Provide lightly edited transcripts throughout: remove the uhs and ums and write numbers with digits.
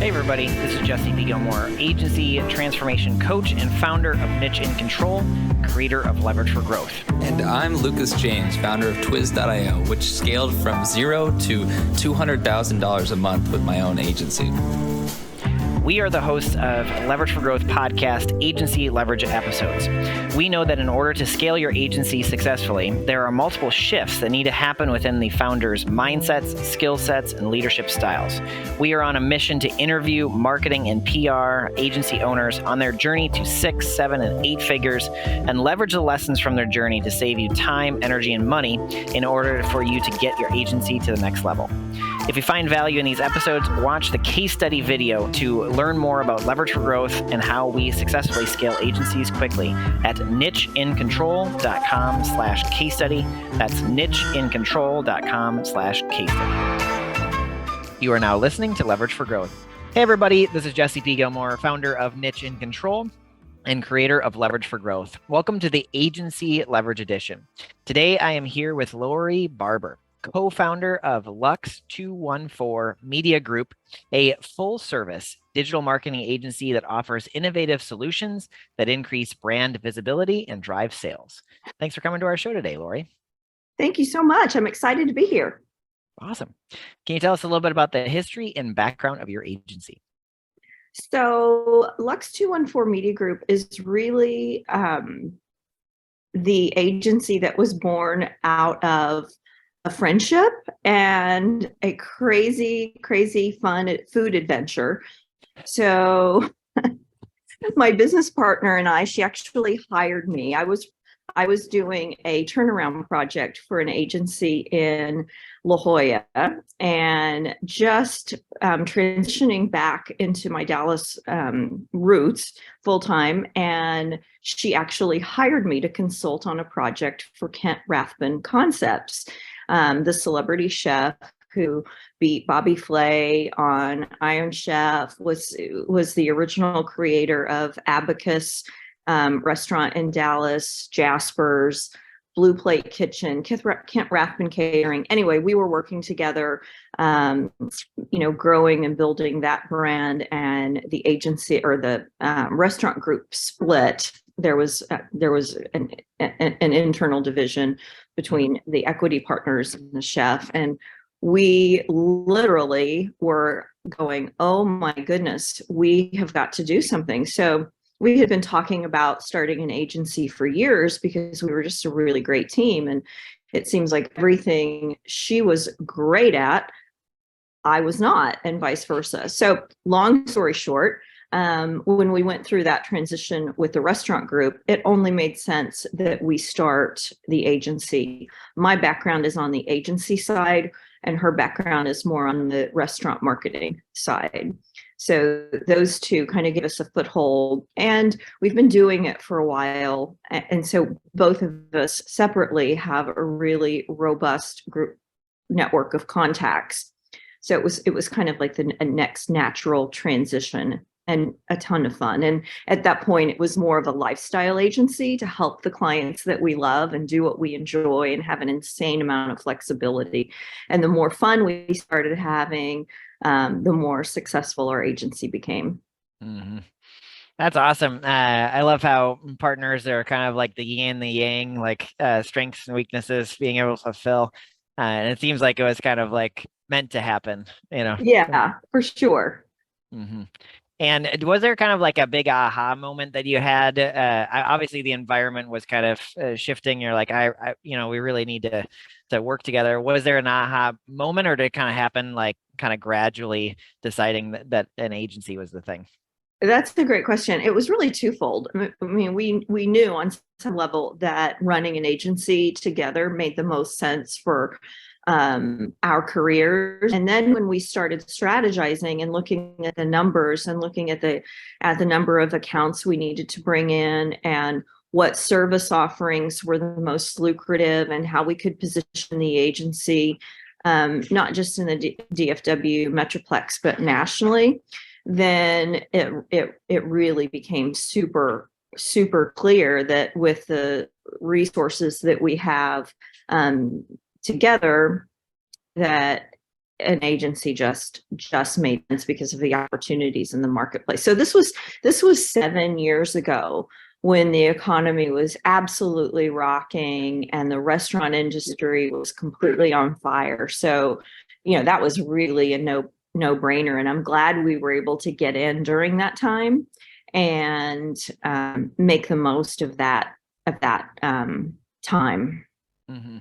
Hey everybody, this is Jesse P. Gilmore, agency transformation coach and founder of Niche in Control, creator of Leverage for Growth. And I'm Lucas James, founder of Twiz.io, which scaled from $0 to $200,000 a month with my own agency. We are the hosts of Leverage for Growth podcast agency leverage episodes. We know that in order to scale your agency successfully, there are multiple shifts that need to happen within the founder's mindsets, skill sets, and leadership styles. We are on a mission to interview marketing and PR agency owners on their journey to 6, 7, and 8 figures and leverage the lessons from their journey to save you time, energy, and money in order for you to get your agency to the next level. If you find value in these episodes, watch the case study video to learn more about Leverage for Growth and how we successfully scale agencies quickly at nicheincontrol.com/case study. That's nicheincontrol.com/case study. You are now listening to Leverage for Growth. Hey everybody, this is Jesse P. Gilmore, founder of Niche in Control and creator of Leverage for Growth. Welcome to the Agency Leverage Edition. Today I am here with Lori Barber, co-founder of Lux 214 Media Group, a full-service digital marketing agency that offers innovative solutions that increase brand visibility and drive sales. Thanks for coming to our show today, Lori. Thank you so much. I'm excited to be here. Awesome. Can you tell us a little bit about the history and background of your agency? So Lux 214 Media Group is really the agency that was born out of a friendship and a crazy, crazy fun food adventure. So my business partner and I, she actually hired me. I was doing a turnaround project for an agency in La Jolla and just transitioning back into my Dallas roots full time. And she actually hired me to consult on a project for Kent Rathbun Concepts. The celebrity chef who beat Bobby Flay on Iron Chef, was the original creator of Abacus restaurant in Dallas, Jasper's, Blue Plate Kitchen, Kent Rathbun Catering. Anyway, we were working together, growing and building that brand, and the agency or the restaurant group split. There was an internal division between the equity partners and the chef, and we literally were going, oh my goodness, we have got to do something. So we had been talking about starting an agency for years because we were just a really great team, and it seems like everything she was great at, I was not, and vice versa. So long story short, when we went through that transition with the restaurant group, it only made sense that we start the agency. My background is on the agency side, and her background is more on the restaurant marketing side. So those two kind of give us a foothold, and we've been doing it for a while. And so both of us separately have a really robust group network of contacts. So it was kind of like a next natural transition, and a ton of fun. And at that point, it was more of a lifestyle agency to help the clients that we love and do what we enjoy and have an insane amount of flexibility. And the more fun we started having, the more successful our agency became. Mm-hmm. That's awesome. I love how partners are kind of like the yin and the yang, like strengths and weaknesses being able to fulfill. And it seems like it was kind of like meant to happen, Yeah, for sure. Mm-hmm. And was there kind of like a big aha moment that you had? Obviously, the environment was kind of shifting. You're like, we really need to work together. Was there an aha moment, or did it kind of happen like kind of gradually deciding that an agency was the thing? That's a great question. It was really twofold. I mean, we knew on some level that running an agency together made the most sense for our careers. And then when we started strategizing and looking at the numbers and looking at the number of accounts we needed to bring in and what service offerings were the most lucrative and how we could position the agency, not just in the DFW Metroplex, but nationally, then it really became super clear that with the resources that we have together, that an agency just made sense because of the opportunities in the marketplace. So this was 7 years ago, when the economy was absolutely rocking and the restaurant industry was completely on fire. So, that was really a no-brainer. And I'm glad we were able to get in during that time and make the most of that time. Mm-hmm.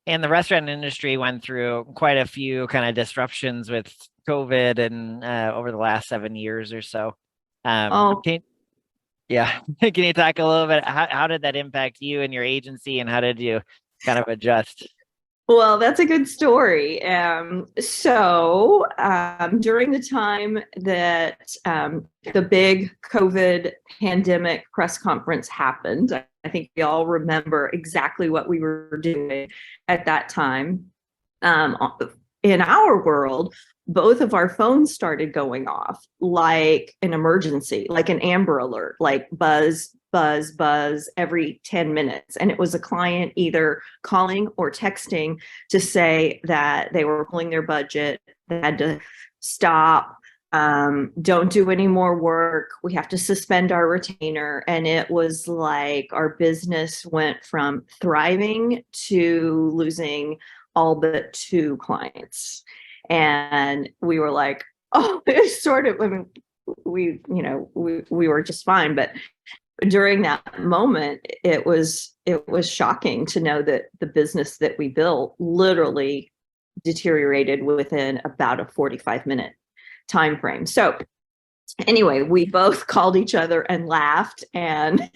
And the restaurant industry went through quite a few kind of disruptions with COVID and over the last 7 years or so. Oh, Yeah. Can you talk a little bit? How did that impact you and your agency, and how did you kind of adjust? well, that's a good story. So during the time that the big COVID pandemic press conference happened, I think we all remember exactly what we were doing at that time. In our world, both of our phones started going off like an emergency, like an Amber Alert, like buzz, buzz, buzz every 10 minutes. And it was a client either calling or texting to say that they were pulling their budget, they had to stop, don't do any more work, we have to suspend our retainer. And it was like our business went from thriving to losing all but 2 clients. And we were like, oh, it's sort of, I mean, we were just fine. But during that moment, it was shocking to know that the business that we built literally deteriorated within about a 45-minute time frame. So anyway, we both called each other and laughed and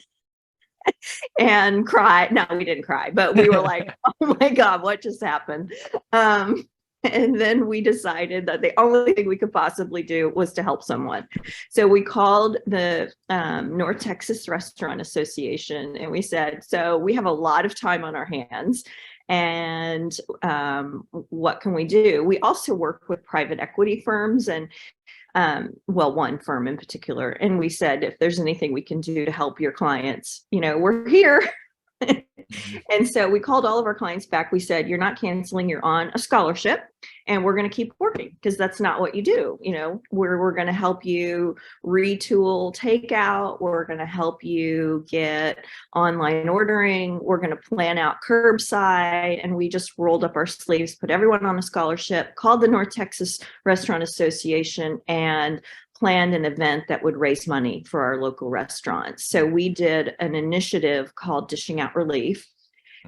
cried. No, we didn't cry, but we were like, oh my God, what just happened? And then we decided that the only thing we could possibly do was to help someone. So we called the North Texas Restaurant Association and we said, so we have a lot of time on our hands, and what can we do? We also work with private equity firms and one firm in particular. And we said, if there's anything we can do to help your clients, we're here. And so we called all of our clients back. We said, you're not canceling, you're on a scholarship, and we're going to keep working because that's not what you do. We're going to help you retool takeout. We're going to help you get online ordering. We're going to plan out curbside. And we just rolled up our sleeves, put everyone on a scholarship, called the North Texas Restaurant Association, and planned an event that would raise money for our local restaurants. So we did an initiative called Dishing Out Relief,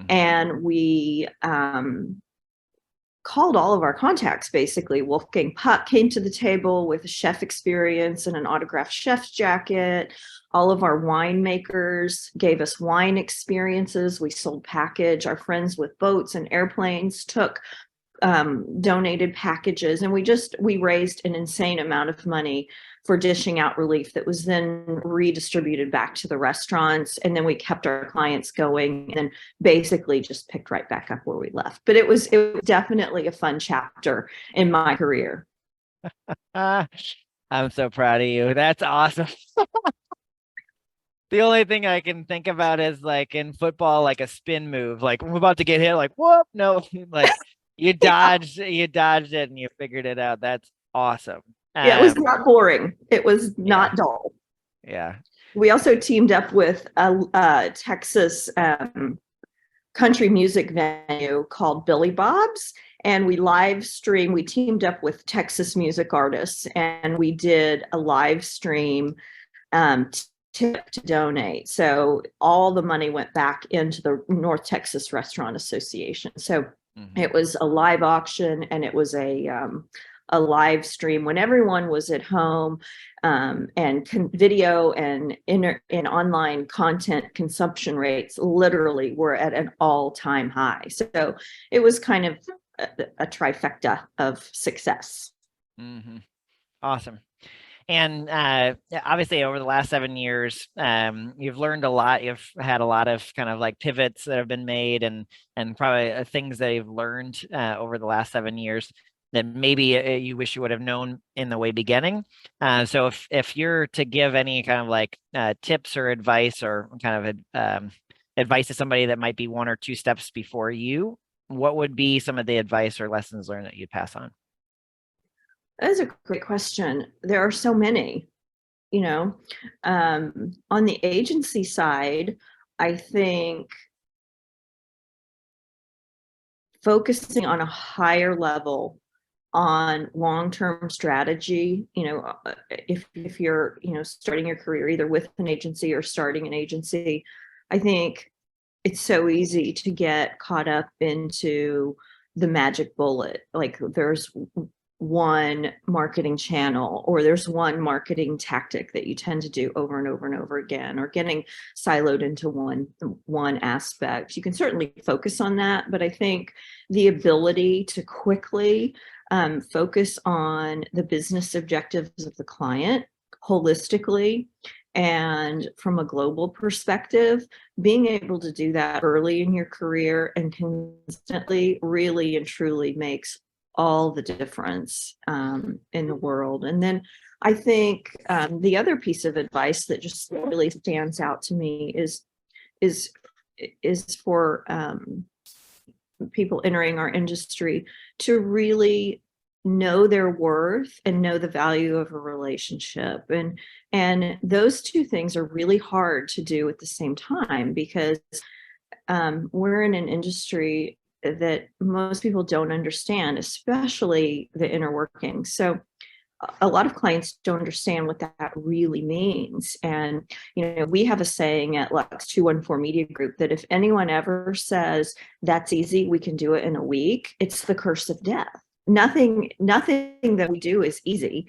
and we called all of our contacts. Basically, Wolfgang Puck came to the table with a chef experience and an autographed chef's jacket. All of our winemakers gave us wine experiences. We sold package. Our friends with boats and airplanes took donated packages, and we raised an insane amount of money for Dishing Out Relief that was then redistributed back to the restaurants. And then we kept our clients going and basically just picked right back up where we left. But it was definitely a fun chapter in my career. I'm so proud of you. That's awesome. The only thing I can think about is like in football, like a spin move, like I'm about to get hit, like whoop, no, like you dodged it and you figured it out. That's awesome. Yeah, it was not boring. It was not dull. Yeah. We also teamed up with a Texas country music venue called Billy Bob's, and we teamed up with Texas music artists, and we did a live stream tip to donate. So all the money went back into the North Texas Restaurant Association. So it was a live auction, and it was a live stream when everyone was at home, and video and online content consumption rates literally were at an all-time high. So it was kind of a trifecta of success. Awesome. And obviously over the last 7 years, you've learned a lot. You've had a lot of kind of like pivots that have been made, and probably things that you've learned over the last 7 years that maybe you wish you would have known in the way beginning. So if you're to give any kind of like tips or advice, or kind of advice to somebody that might be 1 or 2 steps before you, what would be some of the advice or lessons learned that you'd pass on? That is a great question. There are so many, you know. On the agency side, I think focusing on a higher level on long-term strategy, if you're, starting your career either with an agency or starting an agency, I think it's so easy to get caught up into the magic bullet. Like there's one marketing channel or there's one marketing tactic that you tend to do over and over and over again, or getting siloed into one aspect. You can certainly focus on that, but I think the ability to quickly focus on the business objectives of the client holistically and from a global perspective, being able to do that early in your career and consistently really and truly makes all the difference in the world. And then I think the other piece of advice that just really stands out to me is for people entering our industry to really know their worth and know the value of a relationship. And those two things are really hard to do at the same time, because we're in an industry that most people don't understand, especially the inner workings. So a lot of clients don't understand what that really means. And, we have a saying at Lux 214 Media Group that if anyone ever says that's easy, we can do it in a week, it's the curse of death. Nothing that we do is easy,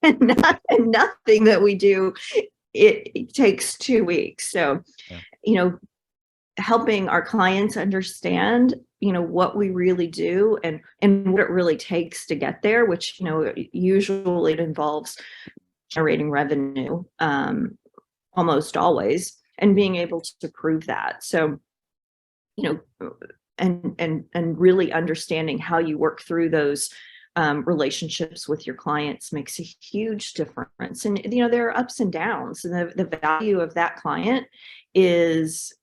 and nothing that we do, it takes 2 weeks. So, yeah. Helping our clients understand, what we really do and what it really takes to get there, which, usually it involves generating revenue, almost always, and being able to prove that. So, and really understanding how you work through those relationships with your clients makes a huge difference. And, there are ups and downs, and the value of that client is,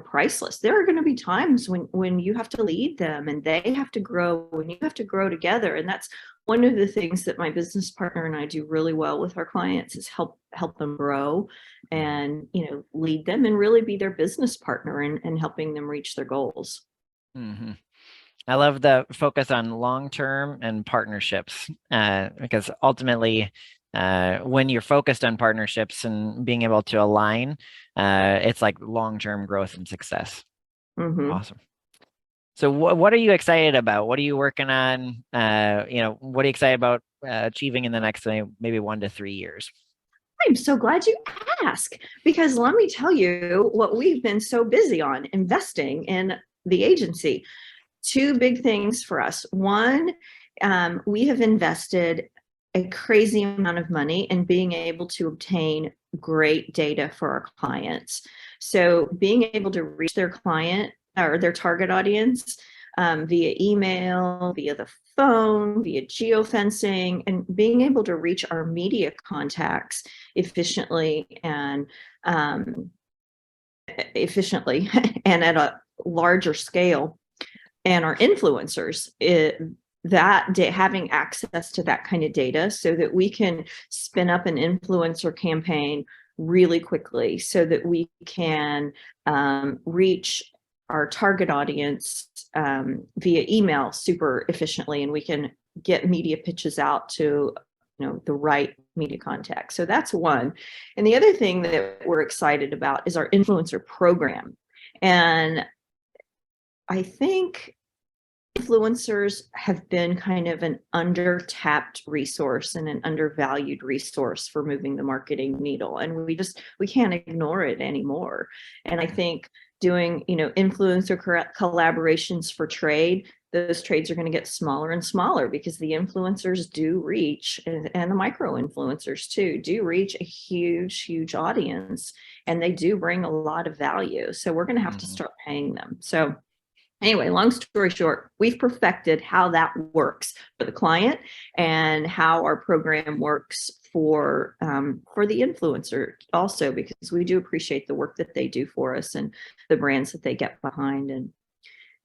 priceless. There are going to be times when you have to lead them and they have to grow and you have to grow together. And that's one of the things that my business partner and I do really well with our clients, is help them grow and, lead them and really be their business partner and helping them reach their goals. Mm-hmm. I love the focus on long-term and partnerships, because ultimately, when you're focused on partnerships and being able to align, it's like long-term growth and success. Mm-hmm. Awesome. So what are you excited about? What are you working on? What are you excited about achieving in the next maybe 1 to 3 years? I'm so glad you asked, because let me tell you what we've been so busy on: investing in the agency. 2 big things for us. One, we have invested a crazy amount of money in being able to obtain great data for our clients. So being able to reach their client or their target audience via email, via the phone, via geofencing, and being able to reach our media contacts efficiently and and at a larger scale, and our influencers, having access to that kind of data so that we can spin up an influencer campaign really quickly, so that we can reach our target audience via email super efficiently, and we can get media pitches out to the right media contacts. So that's one. And the other thing that we're excited about is our influencer program. And I think influencers have been kind of an under-tapped resource and an undervalued resource for moving the marketing needle. And we can't ignore it anymore. And I think doing, influencer collaborations for trade, those trades are going to get smaller and smaller, because the influencers do reach, and the micro influencers too, do reach a huge audience, and they do bring a lot of value. So we're going to have to start paying them. So anyway, long story short, we've perfected how that works for the client and how our program works for the influencer also, because we do appreciate the work that they do for us and the brands that they get behind. And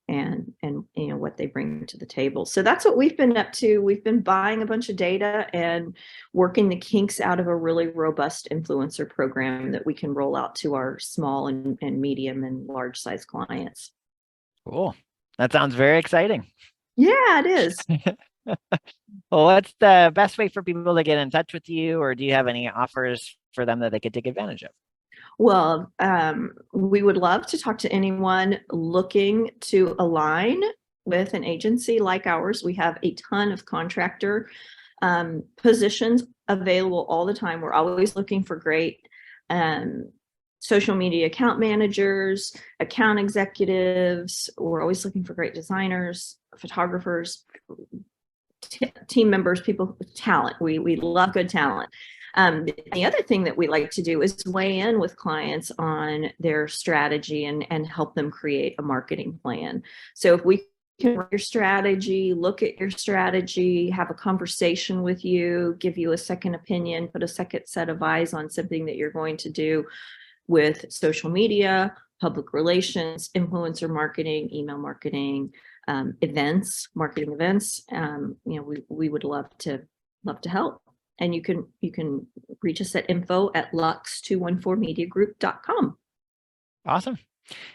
and what they bring to the table. So that's what we've been up to. We've been buying a bunch of data and working the kinks out of a really robust influencer program that we can roll out to our small and medium and large size clients. Cool. That sounds very exciting. Yeah, it is. Well, what's the best way for people to get in touch with you, or do you have any offers for them that they could take advantage of? Well, we would love to talk to anyone looking to align with an agency like ours. We have a ton of contractor positions available all the time. We're always looking for great social media account managers, account executives. We're always looking for great designers, photographers, team members, people with talent. We love good talent. The other thing that we like to do is weigh in with clients on their strategy and help them create a marketing plan. So if we can write your strategy, look at your strategy, have a conversation with you, give you a second opinion, put a second set of eyes on something that you're going to do with social media, public relations, influencer marketing, email marketing, marketing events, we would love to help. And you can reach us at info@lux214mediagroup.com. Awesome.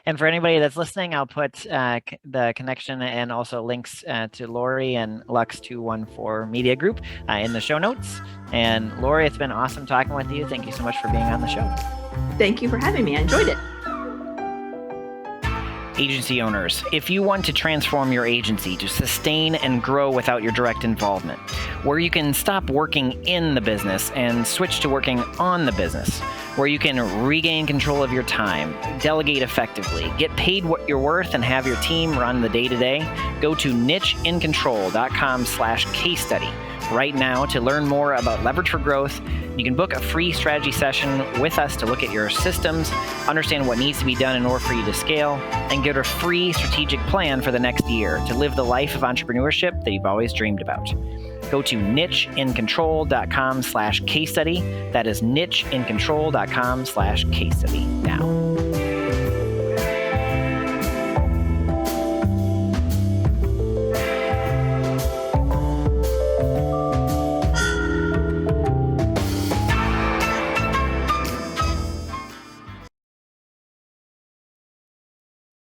And for anybody that's listening, I'll put the connection and also links to Lori and Lux 214 Media Group in the show notes. And Lori, it's been awesome talking with you. Thank you so much for being on the show. Thank you for having me. I enjoyed it. Agency owners, if you want to transform your agency to sustain and grow without your direct involvement, where you can stop working in the business and switch to working on the business, where you can regain control of your time, delegate effectively, get paid what you're worth, and have your team run the day-to-day, go to nicheincontrol.com/case study right now to learn more about Leverage for Growth. You can book a free strategy session with us to look at your systems, understand what needs to be done in order for you to scale, and get a free strategic plan for the next year to live the life of entrepreneurship that you've always dreamed about. Go to nicheincontrol.com/case study. That is nicheincontrol.com/case study now.